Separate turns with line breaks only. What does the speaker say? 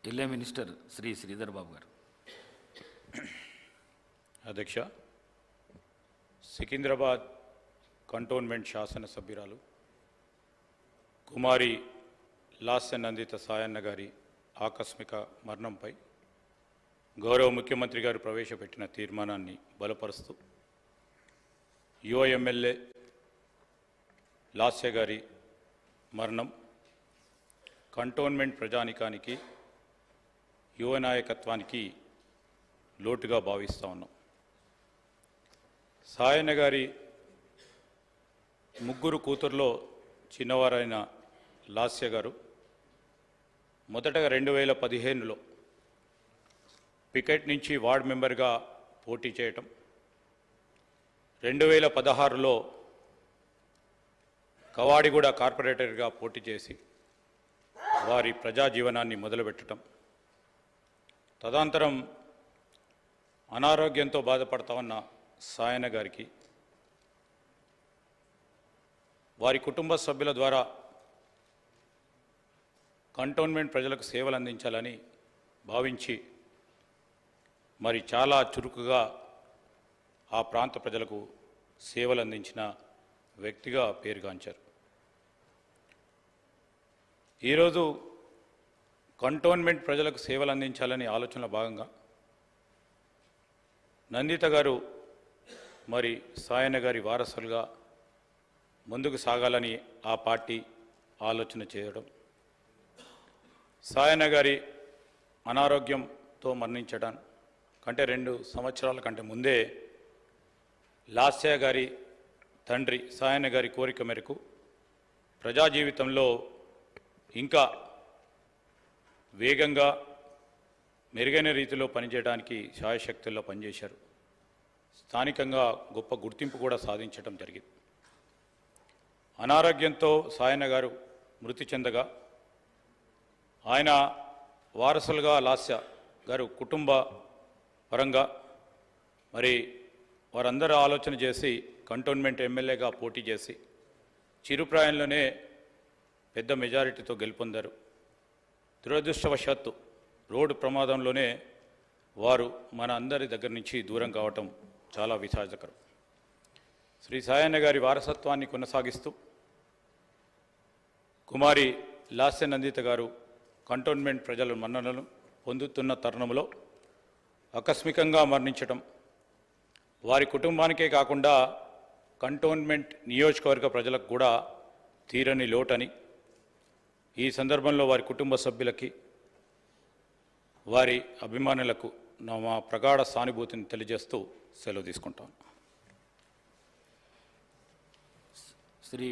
జిల్లా మినిస్టర్ శ్రీ శ్రీధర్ బాబు గారు.
అధ్యక్ష, సికింద్రాబాద్ కంటోన్మెంట్ శాసనసభ్యురాలు కుమారి లాస్య నందిత సాయన్న గారి ఆకస్మిక మరణంపై గౌరవ ముఖ్యమంత్రి గారు ప్రవేశపెట్టిన తీర్మానాన్ని బలపరుస్తూ యువ ఎమ్మెల్యే లాస్య గారి మరణం కంటోన్మెంట్ ప్రజానికానికి యువ నాయకత్వానికి లోటుగా భావిస్తూ ఉన్నాం. సాయన్న గారి ముగ్గురు కూతుర్లో చిన్నవారైన లాస్య గారు మొదటగా 2015లో పికెట్ నుంచి వార్డ్ మెంబర్గా పోటీ చేయటం, 2016లో కవాడిగూడ కార్పొరేటర్గా పోటీ చేసి వారి ప్రజా జీవనాన్ని మొదలుపెట్టడం, తదనంతరం అనారోగ్యంతో బాధపడతా ఉన్న సాయన్న గారికి వారి కుటుంబ సభ్యుల ద్వారా కంటోన్మెంట్ ప్రజలకు సేవలు అందించాలని భావించి మరి చాలా చురుకుగా ఆ ప్రాంత ప్రజలకు సేవలు అందించిన వ్యక్తిగా పేరుగాంచారు. ఈరోజు కంటోన్మెంట్ ప్రజలకు సేవలు అందించాలని ఆలోచనలో భాగంగా నందిత గారు మరి సాయన్న గారి వారసులుగా ముందుకు సాగాలని ఆ పార్టీ ఆలోచన చేయడం, సాయన్న గారి అనారోగ్యంతో మరణించడం కంటే 2 సంవత్సరాల కంటే ముందే లాస్య గారి తండ్రి సాయన్న గారి కోరిక మేరకు ప్రజా జీవితంలో ఇంకా వేగంగా మెరుగైన రీతిలో పనిచేయడానికి శాయశక్తుల్లో పనిచేశారు. స్థానికంగా గొప్ప గుర్తింపు కూడా సాధించడం జరిగింది. అనారోగ్యంతో సాయన్న గారు మృతి చెందగా ఆయన వారసులుగా లాస్య గారు కుటుంబ పరంగా మరి వారందరూ ఆలోచన చేసి కంటోన్మెంట్ ఎమ్మెల్యేగా పోటీ చేసి చిరుప్రాయంలోనే పెద్ద మెజారిటీతో గెలుపొందారు. దురదృష్టవశాత్తు రోడ్డు ప్రమాదంలోనే వారు మన అందరి దగ్గర నుంచి దూరం కావటం చాలా విషాదకరం. శ్రీ సాయన్న గారి వారసత్వాన్ని కొనసాగిస్తూ కుమారి లాస్య నందిత గారు కంటోన్మెంట్ ప్రజల మన్ననలు పొందుతున్న తరుణంలో ఆకస్మికంగా మరణించటం వారి కుటుంబానికే కాకుండా కంటోన్మెంట్ నియోజకవర్గ ప్రజలకు కూడా తీరని లోటని, ఈ సందర్భంలో వారి కుటుంబ సభ్యులకి వారి అభిమానులకు మా ప్రగాఢ సానుభూతిని తెలియజేస్తూ సెలవు తీసుకుంటాను.
శ్రీ